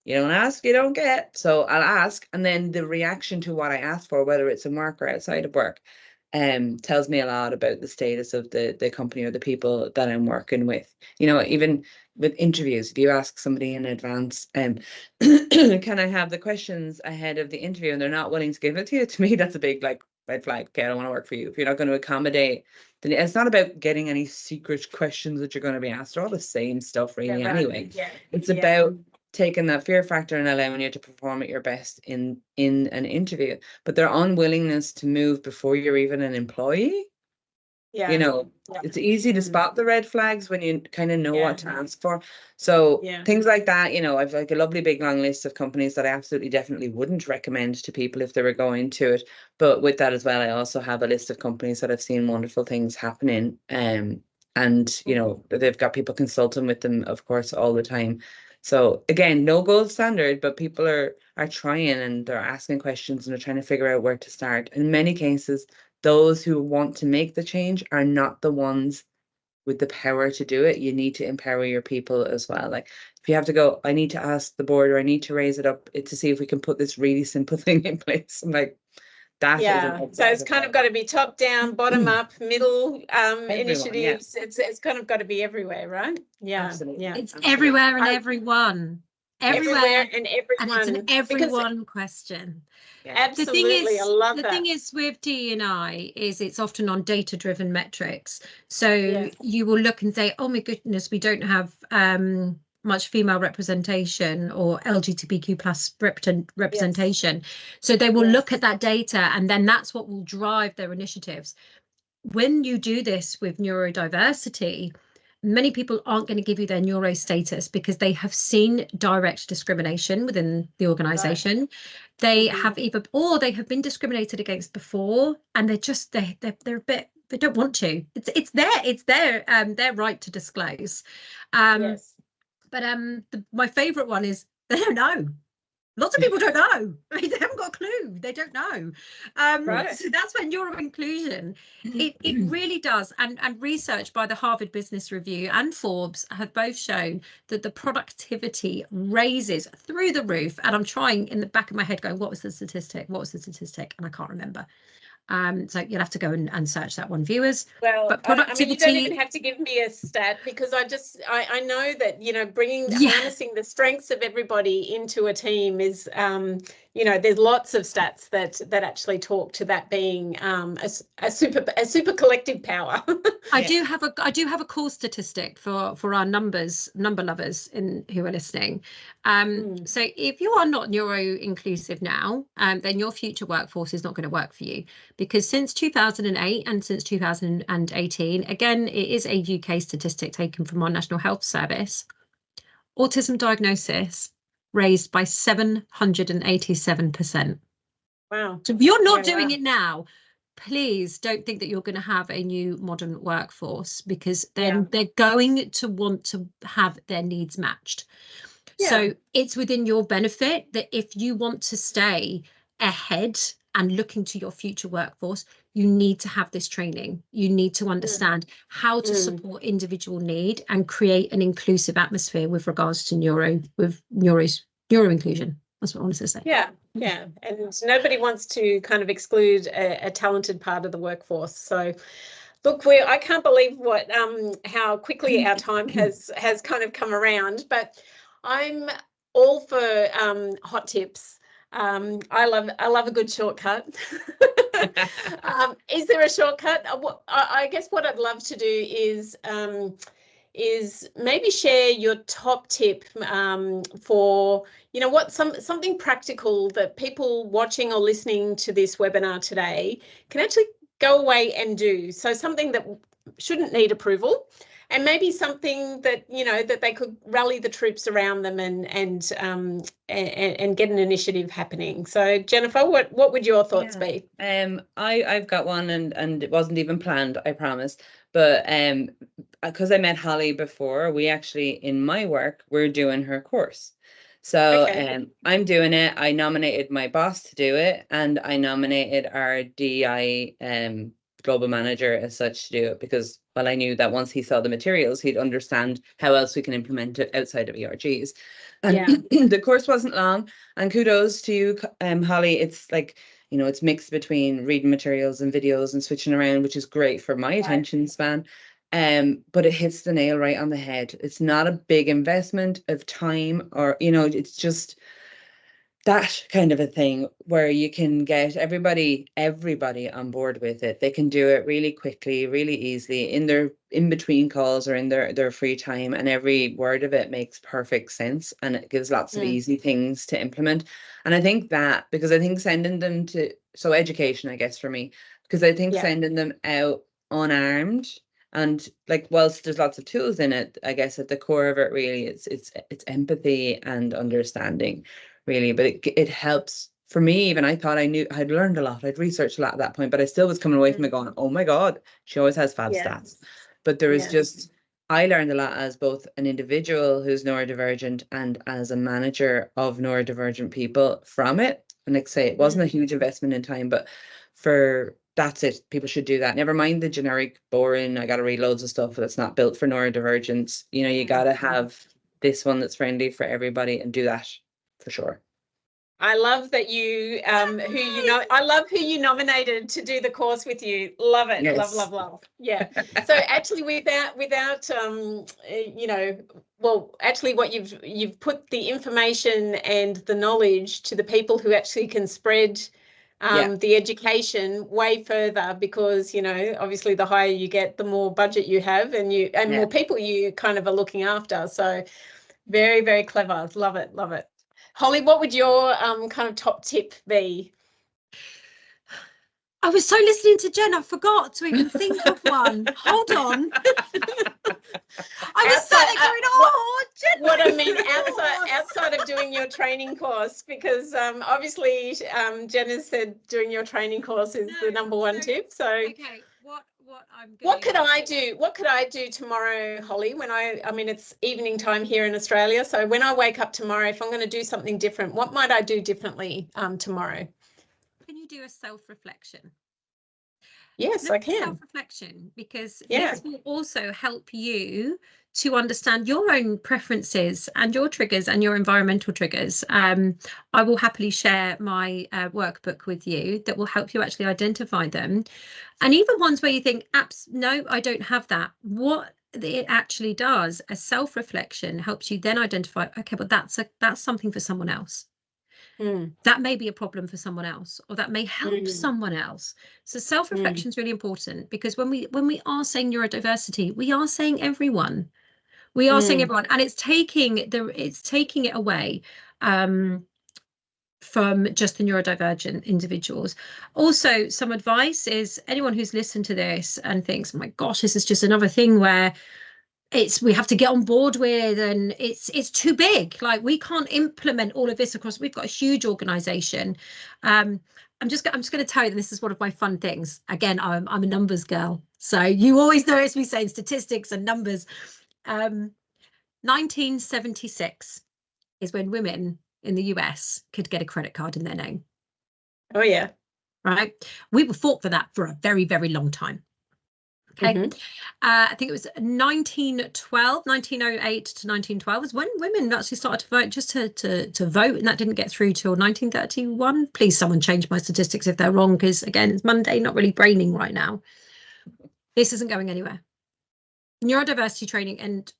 you don't ask, you don't get. So I'll ask, and then the reaction to what I asked for, whether it's in work or outside of work, tells me a lot about the status of the company or the people that I'm working with. You know, even with interviews, if you ask somebody in advance, can I have the questions ahead of the interview, and they're not willing to give it to you, to me, that's a big like red flag. Okay, I don't want to work for you. If you're not going to accommodate, then it's not about getting any secret questions that you're going to be asked. They're all the same stuff, really, anyway. It's about taking that fear factor and allowing you to perform at your best in an interview. But their unwillingness to move before you're even an employee, you know, it's easy to spot the red flags when you kind of know what to ask for. So things like that, you know, I've like a lovely big long list of companies that I absolutely definitely wouldn't recommend to people if they were going to it. But with that as well, I also have a list of companies that I've seen wonderful things happening. And, you know, they've got people consulting with them, of course, all the time. So again, no gold standard, but people are trying, and they're asking questions, and they're trying to figure out where to start. In many cases, those who want to make the change are not the ones with the power to do it. You need to empower your people as well. Like if you have to go, I need to ask the board, or I need to raise it up to see if we can put this really simple thing in place. I'm like, that so it's kind of got to be top down, bottom up, middle initiatives. It's kind of got to be everywhere, right? Absolutely. It's everywhere and everyone. Everywhere and everyone. And it's an everyone question. Absolutely, I love that. The thing is with D&I is it's often on data-driven metrics. So you will look and say, oh my goodness, we don't have much female representation or LGBTQ plus representation. So they will look at that data, and then that's what will drive their initiatives. When you do this with neurodiversity, many people aren't going to give you their neuro status because they have seen direct discrimination within the organization. They have they have been discriminated against before, and they're a bit, they don't want to. It's their right to disclose. But my favorite one is they don't know. Lots of people don't know. They haven't got a clue. They don't know. So that's when neuro inclusion, it really does. And research by the Harvard Business Review and Forbes have both shown that the productivity raises through the roof. And I'm trying in the back of my head going, what was the statistic? What was the statistic? And I can't remember. So you'll have to go and search that one, viewers. Well, but productivity, I mean, you don't even have to give me a stat, because I know that, you know, harnessing the strengths of everybody into a team is, you know, there's lots of stats that actually talk to that being a super collective power. I do have a core statistic for our number lovers who are listening. So if you are not neuro inclusive now, then your future workforce is not going to work for you, because since 2008 and since 2018, again, it is a UK statistic taken from our National Health Service, autism diagnosis raised by 787%. Wow. So if you're not doing it now, please don't think that you're going to have a new modern workforce, because then they're going to want to have their needs matched. So it's within your benefit that if you want to stay ahead and looking to your future workforce, you need to have this training. You need to understand how to support individual need and create an inclusive atmosphere with regards to neuro inclusion. That's what I wanted to say. Yeah. And nobody wants to kind of exclude a talented part of the workforce. So look, I can't believe how quickly our time has kind of come around, but I'm all for hot tips. I love a good shortcut. Is there a shortcut? I guess what I'd love to do is maybe share your top tip for, you know, what something practical that people watching or listening to this webinar today can actually go away and do. So something that shouldn't need approval, and maybe something that, you know, that they could rally the troops around them and get an initiative happening. So Jennifer, what would your thoughts be? I've got one, and it wasn't even planned, I promise. But because I met Holly before, we actually, in my work, we're doing her course. So I'm doing it. I nominated my boss to do it, and I nominated our DI global manager as such to do it, because, well, I knew that once he saw the materials, he'd understand how else we can implement it outside of ERGs. And the course wasn't long, and kudos to you, Holly. It's like, you know, it's mixed between reading materials and videos and switching around, which is great for my attention span. But it hits the nail right on the head. It's not a big investment of time, or, you know, it's just that kind of a thing where you can get everybody on board with it. They can do it really quickly, really easily in their in-between calls or in their free time, and every word of it makes perfect sense, and it gives lots of easy things to implement. And I think that, because I think sending them to, so education, I guess, for me, because I think sending them out unarmed, and like, whilst there's lots of tools in it, I guess at the core of it really it's empathy and understanding, really. But it helps. For me, even, I thought I'd learned a lot, I'd researched a lot at that point, but I still was coming away from it going, oh my God, she always has fab stats. But there was just, I learned a lot as both an individual who's neurodivergent and as a manager of neurodivergent people from it. And like I say, it wasn't a huge investment in time, but that's it. People should do that. Never mind the generic, boring, I got to read loads of stuff that's not built for neurodivergence. You know, you got to have this one that's friendly for everybody, and do that for sure. I love that you, I love who you nominated to do the course with you. Love it. Yes. Love. Yeah. So actually, without actually what you've put the information and the knowledge to the people who actually can spread the education way further, because, you know, obviously the higher you get, the more budget you have, and more people you kind of are looking after. So very, very clever. Love it. Holly, what would your kind of top tip be? I was so listening to Jen, I forgot to even think of one. Hold on. I was sat there going, Jen. What I mean, outside of doing your training course, because obviously Jen has said doing your training course is the number one tip. So okay, what could I do? What could I do tomorrow, Holly, when I mean, it's evening time here in Australia. So when I wake up tomorrow, if I'm going to do something different, what might I do differently tomorrow? Can you do a self-reflection? Yes, I can. Self-reflection, because this will also help you to understand your own preferences and your triggers and your environmental triggers. I will happily share my workbook with you that will help you actually identify them. And even ones where you think, no, I don't have that. What it actually does, a self-reflection helps you then identify, okay, but that's something for someone else. That may be a problem for someone else, or that may help someone else. So self-reflection is really important, because when we are saying neurodiversity, we are saying everyone. We are saying everyone, and it's taking it away from just the neurodivergent individuals. Also, some advice is, anyone who's listened to this and thinks, oh my gosh, this is just another thing where we have to get on board with, and it's too big, like we can't implement all of this across, we've got a huge organization. I'm just going to tell you that this is one of my fun things. Again, I'm a numbers girl, so you always notice me saying statistics and numbers. 1976 is when women in the US could get a credit card in their name. Oh yeah. Right, we were fought for that for a very, very long time. Okay. I think it was 1908 to 1912 is when women actually started to vote, just to vote, and that didn't get through till 1931. Please, someone change my statistics if they're wrong, because again, it's Monday, not really braining right now. This isn't going anywhere. Neurodiversity training and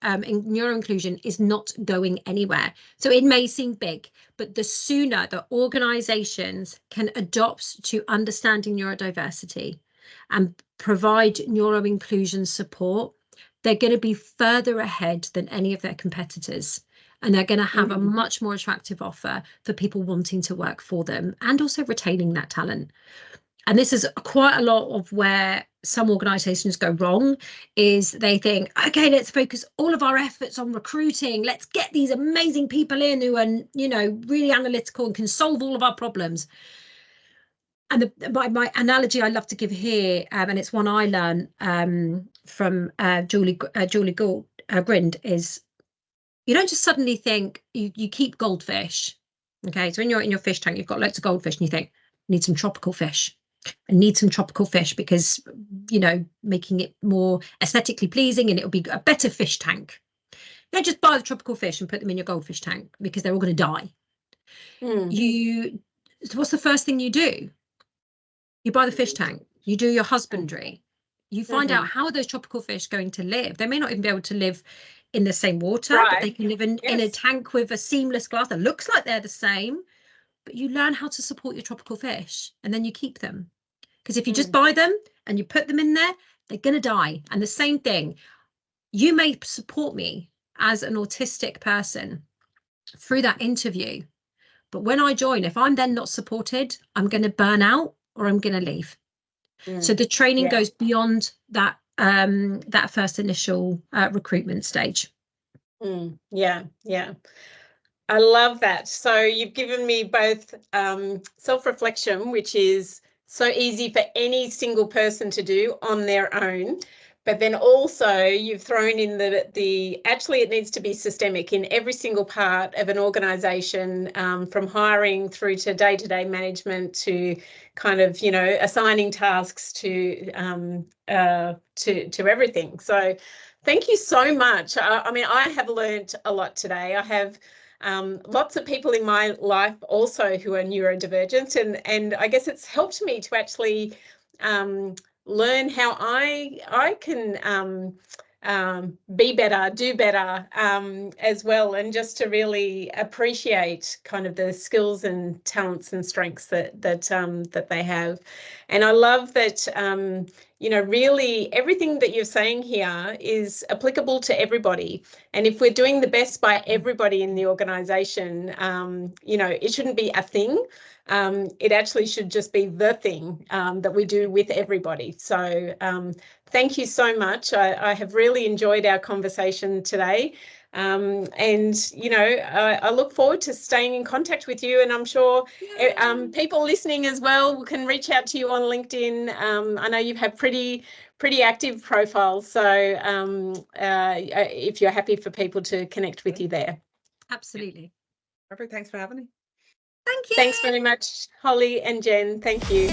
neuro inclusion is not going anywhere. So it may seem big, but the sooner the organizations can adopt to understanding neurodiversity and provide neuro inclusion support, they're going to be further ahead than any of their competitors, and they're going to have a much more attractive offer for people wanting to work for them, and also retaining that talent. And this is quite a lot of where some organizations go wrong is they think, okay, let's focus all of our efforts on recruiting. Let's get these amazing people in who are, you know, really analytical and can solve all of our problems. And my analogy I love to give here, and it's one I learned from Julie Grind, is you don't just suddenly think you keep goldfish. Okay, so when you're in your fish tank, you've got loads of goldfish and you think, need some tropical fish. I need some tropical fish because, you know, making it more aesthetically pleasing and it'll be a better fish tank. You don't just buy the tropical fish and put them in your goldfish tank because they're all going to die. What's the first thing you do? You buy the fish tank, you do your husbandry, you find out how are those tropical fish going to live. They may not even be able to live in the same water, but they can live in a tank with a seamless glass that looks like they're the same. But you learn how to support your tropical fish and then you keep them. Because if you just buy them and you put them in there, they're going to die. And the same thing, you may support me as an autistic person through that interview. But when I join, if I'm then not supported, I'm going to burn out or I'm going to leave. So the training goes beyond that that first initial recruitment stage. Yeah. I love that. So you've given me both self-reflection, which is so easy for any single person to do on their own, but then also you've thrown in the actually it needs to be systemic in every single part of an organisation, from hiring through to day-to-day management to kind of, you know, assigning tasks to everything. So thank you so much. I mean, I have learned a lot today. I have lots of people in my life also who are neurodivergent, and I guess it's helped me to actually learn how I can be better, do better as well, and just to really appreciate kind of the skills and talents and strengths that they have. And I love that you know, really everything that you're saying here is applicable to everybody. And if we're doing the best by everybody in the organisation, you know, it shouldn't be a thing. It actually should just be the thing that we do with everybody. So thank you so much. I have really enjoyed our conversation today. And, you know, I look forward to staying in contact with you, and I'm sure people listening as well can reach out to you on LinkedIn. I know you have pretty active profiles, so if you're happy for people to connect with you there. Absolutely. Perfect. Thanks for having me. Thank you. Thanks very much, Holly and Jen. Thank you.